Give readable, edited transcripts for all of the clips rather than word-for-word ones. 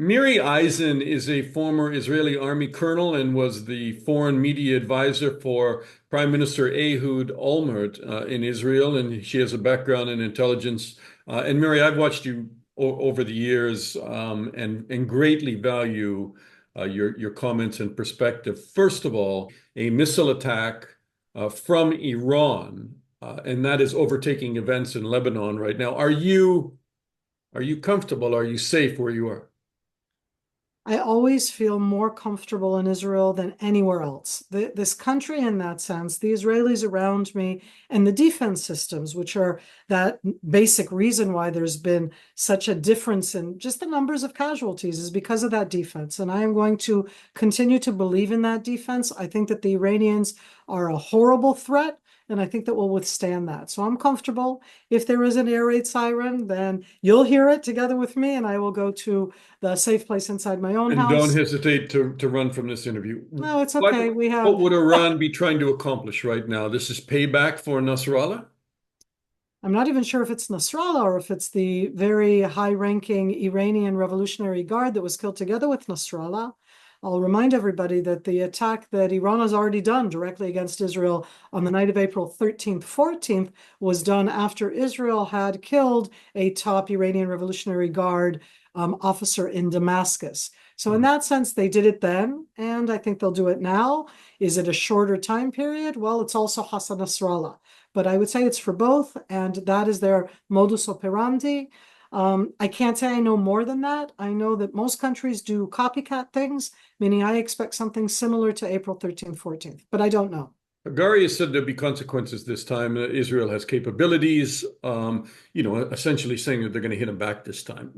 Miri Eisen is a former Israeli army colonel and was the foreign media advisor for Prime Minister Ehud Olmert in Israel, and she has a background in intelligence. And Miri, I've watched you over the years and greatly value your comments and perspective. First of all, a missile attack from Iran, and that is overtaking events in Lebanon right now. Are you comfortable? Are you safe where you are? I always feel more comfortable in Israel than anywhere else. This country, in that sense, the Israelis around me, and the defense systems, which are that basic reason why there's been such a difference in just the numbers of casualties, is because of that defense. And I am going to continue to believe in that defense. I think that the Iranians are a horrible threat. And I think that we'll withstand that. So I'm comfortable. If there is an air raid siren, then you'll hear it together with me, and I will go to the safe place inside my own And don't house. hesitate to run from this interview. No, it's What okay. We what have, would Iran be trying to accomplish right now? This is payback for Nasrallah? I'm not even sure if it's Nasrallah or if it's the very high-ranking Iranian Revolutionary Guard that was killed together with Nasrallah. I'll remind everybody that the attack that Iran has already done directly against Israel on the night of April 13th, 14th was done after Israel had killed a top Iranian Revolutionary Guard officer in Damascus. So in Hmm. that sense, they did it then, and I think they'll do it now. Is it a shorter time period? Well, it's also Hassan Nasrallah, but I would say it's for both, and that is their modus operandi. I can't say I know more than that. I know that most countries do copycat things, meaning I expect something similar to April 13th, 14th, but I don't know. Hagari has said there'll be consequences this time. Israel has capabilities, essentially saying that they're going to hit them back this time.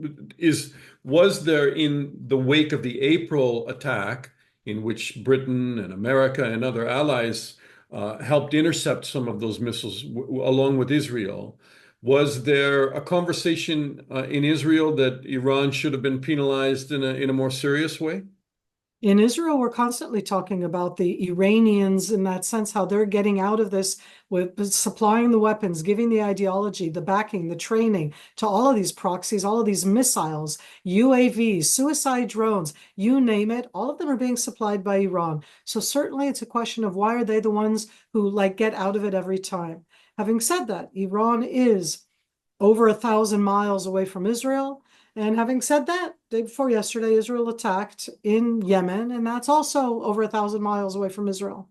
Was there in the wake of the April attack, in which Britain and America and other allies helped intercept some of those missiles along with Israel, was there a conversation in Israel that Iran should have been penalized in a more serious way? In Israel, we're constantly talking about the Iranians in that sense, how they're getting out of this with supplying the weapons, giving the ideology, the backing, the training to all of these proxies, all of these missiles, UAVs, suicide drones, you name it, all of them are being supplied by Iran. So certainly it's a question of why are they the ones who like get out of it every time? Having said that, Iran is over 1,000 miles away from Israel. And having said that, day before yesterday, Israel attacked in Yemen, and that's also over 1,000 miles away from Israel.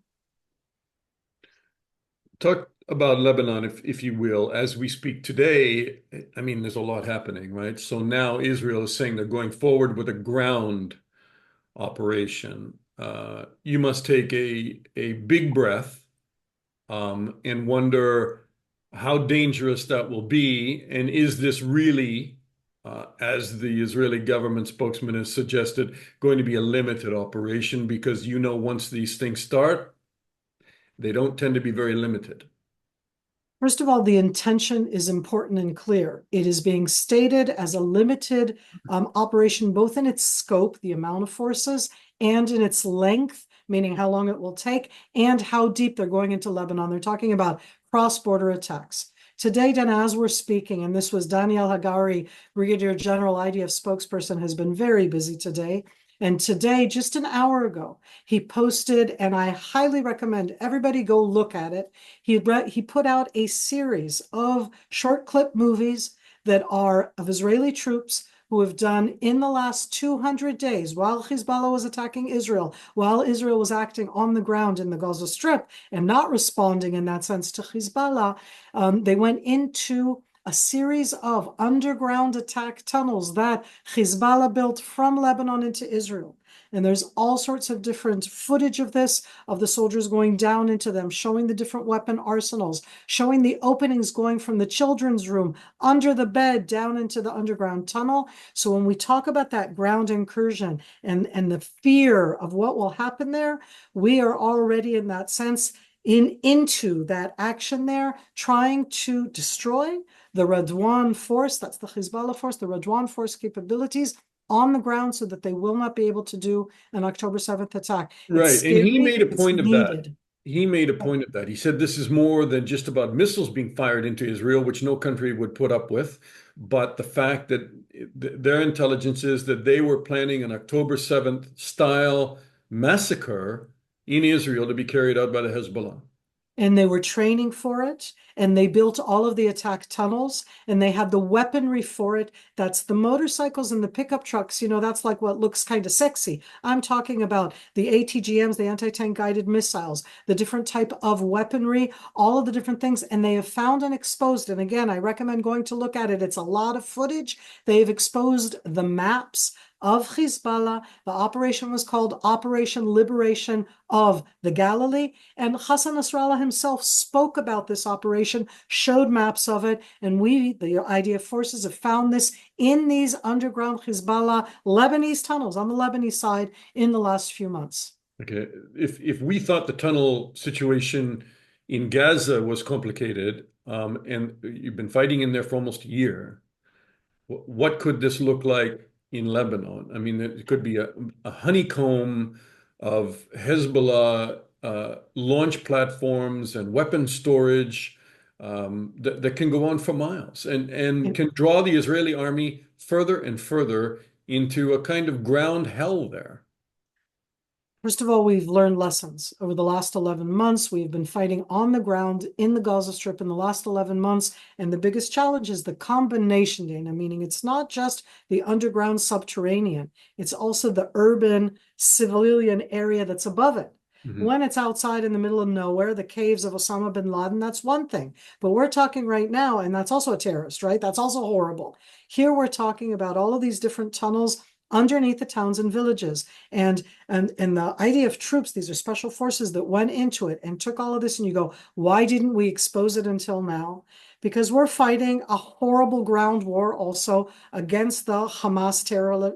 Talk about Lebanon, if you will, as we speak today. I mean, there's a lot happening, right? So now Israel is saying they're going forward with a ground operation. You must take a big breath and wonder how dangerous that will be. And is this really, as the Israeli government spokesman has suggested, going to be a limited operation? Because once these things start, they don't tend to be very limited. First of all, the intention is important and clear. It is being stated as a limited operation, both in its scope, the amount of forces, and in its length, meaning how long it will take, and how deep they're going into Lebanon. They're talking about cross-border attacks. Today, then, as we're speaking, and this was Daniel Hagari, Brigadier General IDF spokesperson, has been very busy today. And today, just an hour ago, he posted, and I highly recommend everybody go look at it. He put out a series of short clip movies that are of Israeli troops who have done in the last 200 days, while Hezbollah was attacking Israel, while Israel was acting on the ground in the Gaza Strip and not responding in that sense to Hezbollah. They went into a series of underground attack tunnels that Hezbollah built from Lebanon into Israel. And there's all sorts of different footage of this, of the soldiers going down into them, showing the different weapon arsenals, showing the openings going from the children's room under the bed down into the underground tunnel. So when we talk about that ground incursion and the fear of what will happen there, we are already in that sense into that action there, trying to destroy the Radwan force, that's the Hezbollah force, the Radwan force capabilities on the ground so that they will not be able to do an October 7th attack. It's Right. And he scary, made a it's point of that. needed. He made a point of that. He said this is more than just about missiles being fired into Israel, which no country would put up with, but the fact that their intelligence is that they were planning an October 7th style massacre in Israel to be carried out by the Hezbollah. And they were training for it, and they built all of the attack tunnels, and they had the weaponry for it. That's the motorcycles and the pickup trucks. That's like what looks kind of sexy. I'm talking about the ATGMs, the anti-tank guided missiles, the different type of weaponry, all of the different things. And they have found and exposed, and again, I recommend going to look at it. It's a lot of footage. They've exposed the maps of Hezbollah. The operation was called Operation Liberation of the Galilee. And Hassan Nasrallah himself spoke about this operation, showed maps of it. And we, the IDF forces, have found this in these underground Hezbollah Lebanese tunnels on the Lebanese side in the last few months. Okay, if we thought the tunnel situation in Gaza was complicated, and you've been fighting in there for almost a year, what could this look like in Lebanon? I mean, it could be a honeycomb of Hezbollah launch platforms and weapon storage that can go on for miles and can draw the Israeli army further and further into a kind of ground hell there. First of all, we've learned lessons over the last 11 months. We've been fighting on the ground in the Gaza Strip in the last 11 months. And the biggest challenge is the combination, Dana, meaning it's not just the underground subterranean, it's also the urban civilian area that's above it. Mm-hmm. When it's outside in the middle of nowhere, the caves of Osama bin Laden, that's one thing. But we're talking right now, and that's also a terrorist, right? That's also horrible. Here we're talking about all of these different tunnels underneath the towns and villages. And the IDF troops, these are special forces that went into it and took all of this, and you go, why didn't we expose it until now? Because we're fighting a horrible ground war also against the Hamas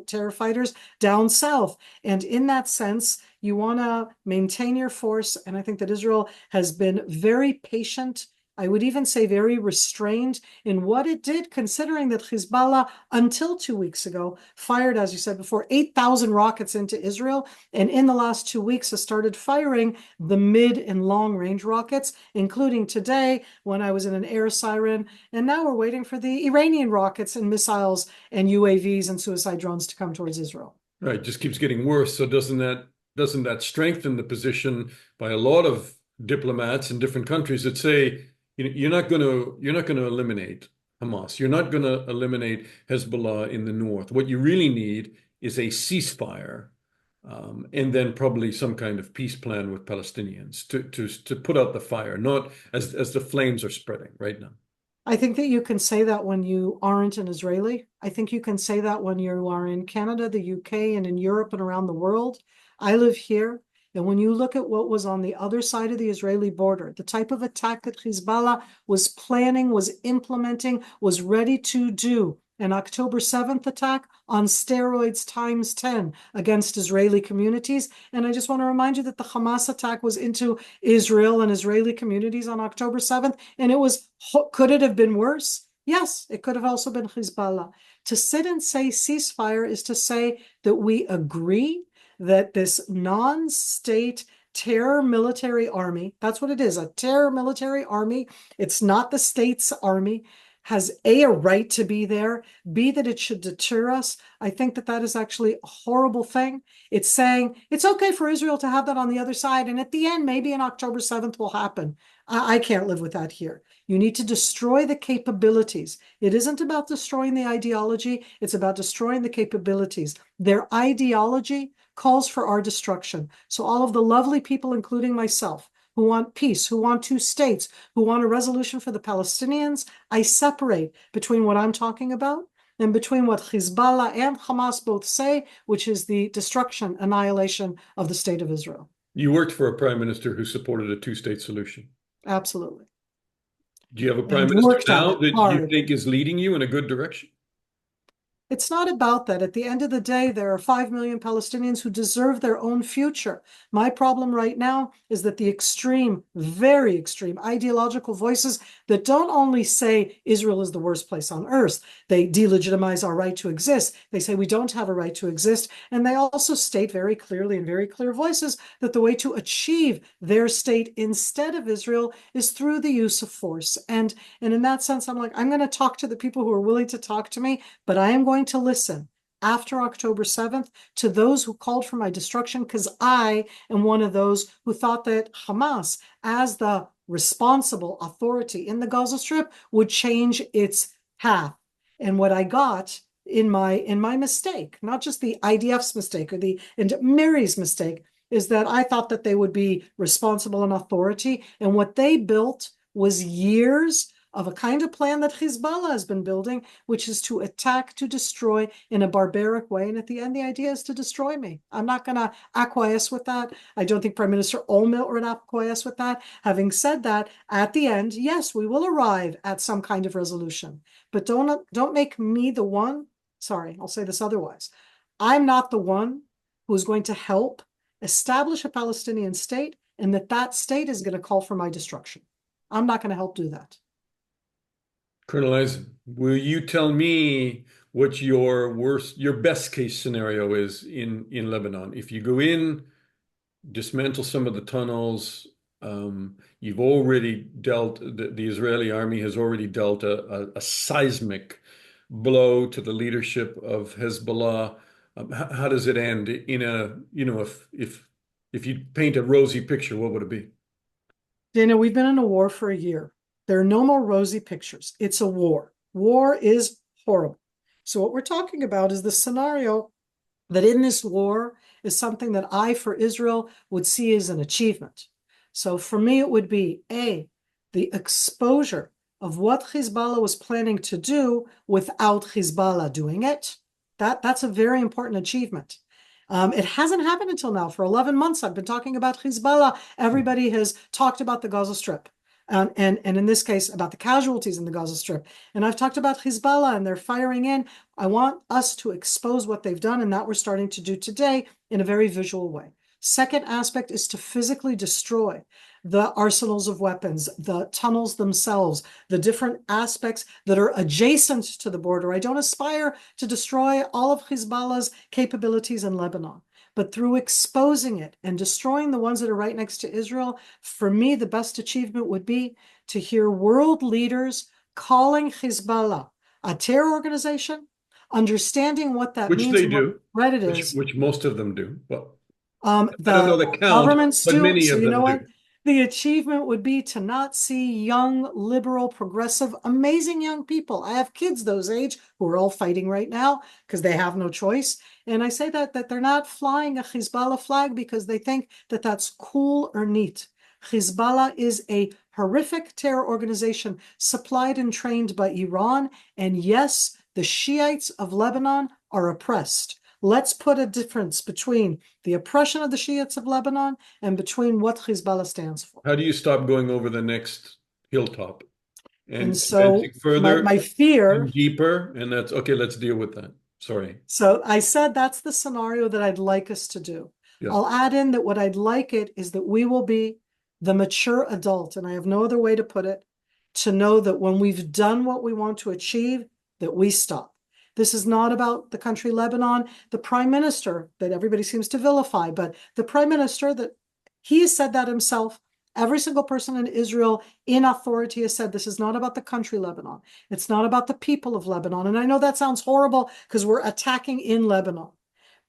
terror fighters down south. And in that sense, you want to maintain your force. And I think that Israel has been very patient, I would even say very restrained in what it did, considering that Hezbollah, until 2 weeks ago, fired, as you said before, 8,000 rockets into Israel. And in the last 2 weeks, has started firing the mid and long range rockets, including today when I was in an air siren. And now we're waiting for the Iranian rockets and missiles and UAVs and suicide drones to come towards Israel. Right, just keeps getting worse. So doesn't that strengthen the position by a lot of diplomats in different countries that say, you're not going to eliminate Hamas. You're not going to eliminate Hezbollah in the north. What you really need is a ceasefire, and then probably some kind of peace plan with Palestinians to put out the fire, not as the flames are spreading right now. I think that you can say that when you aren't an Israeli. I think you can say that when you are in Canada, the UK, and in Europe and around the world. I live here. And when you look at what was on the other side of the Israeli border, the type of attack that Hezbollah was planning, was implementing, was ready to do, an October 7th attack on steroids times 10 against Israeli communities. And I just want to remind you that the Hamas attack was into Israel and Israeli communities on October 7th. And could it have been worse? Yes, it could have also been Hezbollah. To sit and say ceasefire is to say that we agree that this non-state terror military army, that's what it is, a terror military army, it's not the state's army, has a right to be there, B, that it should deter us. I think that is actually a horrible thing. It's saying it's okay for Israel to have that on the other side, and at the end, maybe an October 7th will happen. I can't live with that here. You need to destroy the capabilities. It isn't about destroying the ideology, it's about destroying the capabilities. Their ideology calls for our destruction. So all of the lovely people, including myself, who want peace, who want two states, who want a resolution for the Palestinians, I separate between what I'm talking about and between what Hezbollah and Hamas both say, which is the destruction, annihilation of the state of Israel. You worked for a prime minister who supported a two-state solution. Absolutely. Do you have a prime minister now that you think is leading you in a good direction? It's not about that. At the end of the day, there are 5 million Palestinians who deserve their own future. My problem right now is that the extreme, very extreme ideological voices that don't only say Israel is the worst place on earth, they delegitimize our right to exist. They say we don't have a right to exist. And they also state very clearly in very clear voices that the way to achieve their state instead of Israel is through the use of force. And in that sense, I'm like, I'm going to talk to the people who are willing to talk to me, but I am going to listen after October 7th to those who called for my destruction, because I am one of those who thought that Hamas, as the responsible authority in the Gaza Strip, would change its path. And what I got in my mistake, not just the IDF's mistake or the Miri's mistake, is that I thought that they would be responsible and authority. And what they built was years of a kind of plan that Hezbollah has been building, which is to attack, to destroy in a barbaric way. And at the end, the idea is to destroy me. I'm not going to acquiesce with that. I don't think Prime Minister Olmert would acquiesce with that. Having said that, at the end, yes, we will arrive at some kind of resolution. But don't make me the one. Sorry, I'll say this otherwise. I'm not the one who's going to help establish a Palestinian state, and that state is going to call for my destruction. I'm not going to help do that. Colonel Eisen, will you tell me what your best case scenario is in Lebanon? If you go in, dismantle some of the tunnels, you've already dealt, the Israeli army has already dealt a seismic blow to the leadership of Hezbollah. How does it end in if you paint a rosy picture, what would it be? Dana, we've been in a war for a year. There are no more rosy pictures. It's a war. War is horrible. So what we're talking about is the scenario that in this war is something that I, for Israel, would see as an achievement. So for me, it would be the exposure of what Hezbollah was planning to do without Hezbollah doing it. That's a very important achievement. It hasn't happened until now. For 11 months, I've been talking about Hezbollah. Everybody has talked about the Gaza Strip. And in this case, about the casualties in the Gaza Strip. And I've talked about Hezbollah and they're firing in. I want us to expose what they've done, and that we're starting to do today in a very visual way. Second aspect is to physically destroy the arsenals of weapons, the tunnels themselves, the different aspects that are adjacent to the border. I don't aspire to destroy all of Hezbollah's capabilities in Lebanon, but through exposing it and destroying the ones that are right next to Israel, for me, the best achievement would be to hear world leaders calling Hezbollah a terror organization, understanding what that Which means they and what do, threat it is. which most of them do. Well, I don't know The the count, governments but do. many So of you know them what? do. The achievement would be to not see young, liberal, progressive, amazing young people. I have kids those age who are all fighting right now because they have no choice. And I say that they're not flying a Hezbollah flag because they think that that's cool or neat. Hezbollah is a horrific terror organization supplied and trained by Iran. And yes, the Shiites of Lebanon are oppressed. Let's put a difference between the oppression of the Shiites of Lebanon and between what Hezbollah stands for. How do you stop going over the next hilltop And and advancing so further my fear, and deeper? And that's okay, let's deal with that. Sorry. so I said that's the scenario that I'd like us to do. Yeah. I'll add in that what I'd like it is that we will be the mature adult, and I have no other way to put it, to know that when we've done what we want to achieve, that we stop. This is not about the country Lebanon. The prime minister that everybody seems to vilify, but the prime minister that he has said that himself. Every single person in Israel in authority has said this is not about the country Lebanon. It's not about the people of Lebanon. And I know that sounds horrible because we're attacking in Lebanon,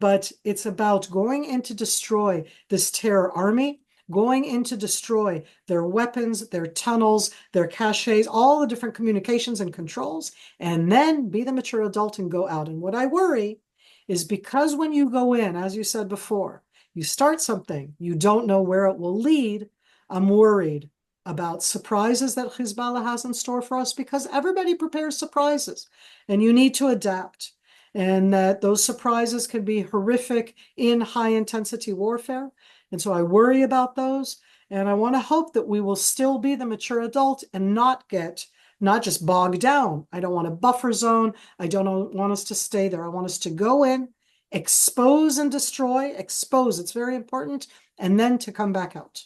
but it's about going in to destroy this terror army, going in to destroy their weapons, their tunnels, their caches, all the different communications and controls, and then be the mature adult and go out. And what I worry is because when you go in, as you said before, you start something, you don't know where it will lead. I'm worried about surprises that Hezbollah has in store for us because everybody prepares surprises and you need to adapt. And that those surprises can be horrific in high intensity warfare. And so I worry about those. And I want to hope that we will still be the mature adult and not get not just bog down. I don't want a buffer zone. I don't want us to stay there. I want us to go in, expose and destroy, expose, it's very important, and then to come back out.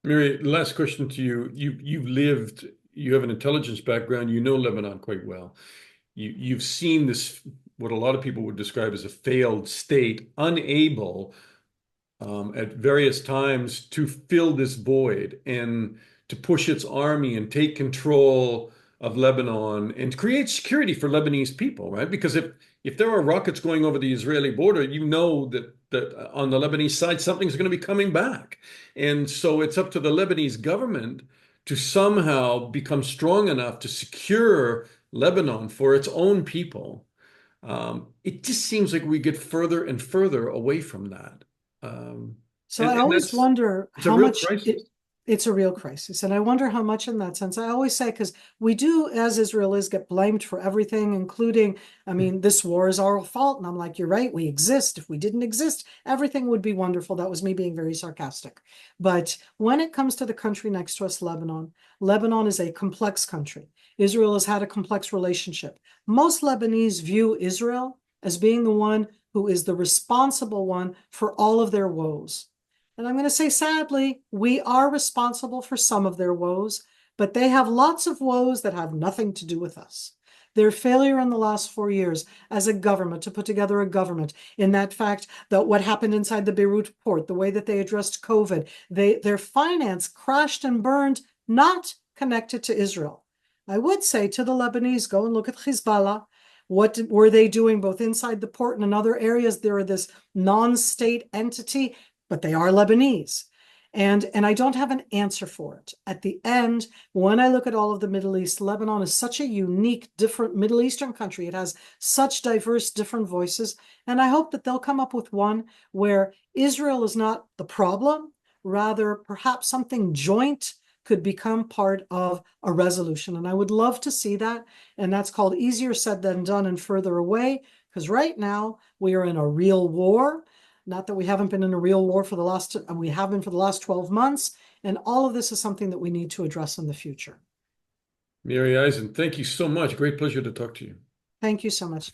Miri, last question to you. You have an intelligence background, you know Lebanon quite well. You've seen this, what a lot of people would describe as a failed state, unable at various times to fill this void and to push its army and take control of Lebanon and create security for Lebanese people, right? Because if there are rockets going over the Israeli border, you know that on the Lebanese side, something's going to be coming back. And so it's up to the Lebanese government to somehow become strong enough to secure Lebanon for its own people. It just seems like we get further and further away from that. Um, So and, I and always that's wonder it's a how real much crisis. it's a real crisis. And I wonder how much in that sense. I always say, because we do, as Israelis, get blamed for everything, including, I mean, this war is our fault. And I'm like, you're right, we exist. If we didn't exist, everything would be wonderful. That was me being very sarcastic. But when it comes to the country next to us, Lebanon, Lebanon is a complex country. Israel has had a complex relationship. Most Lebanese view Israel as being the one who is the responsible one for all of their woes. And I'm going to say, sadly, we are responsible for some of their woes, but they have lots of woes that have nothing to do with us. Their failure in the last 4 years as a government to put together a government, in that fact that what happened inside the Beirut port, the way that they addressed COVID, their finance crashed and burned, not connected to Israel. I would say to the Lebanese, go and look at Hezbollah. What were they doing both inside the port and in other areas? They're this non-state entity, but they are Lebanese. And I don't have an answer for it. At the end, when I look at all of the Middle East, Lebanon is such a unique, different Middle Eastern country. It has such diverse, different voices. And I hope that they'll come up with one where Israel is not the problem, rather perhaps something joint could become part of a resolution. And I would love to see that. And that's called easier said than done and further away, because right now we are in a real war. Not that we haven't been in a real war for the last, we have been for the last 12 months. And all of this is something that we need to address in the future. Miri Eisen, thank you so much. Great pleasure to talk to you. Thank you so much.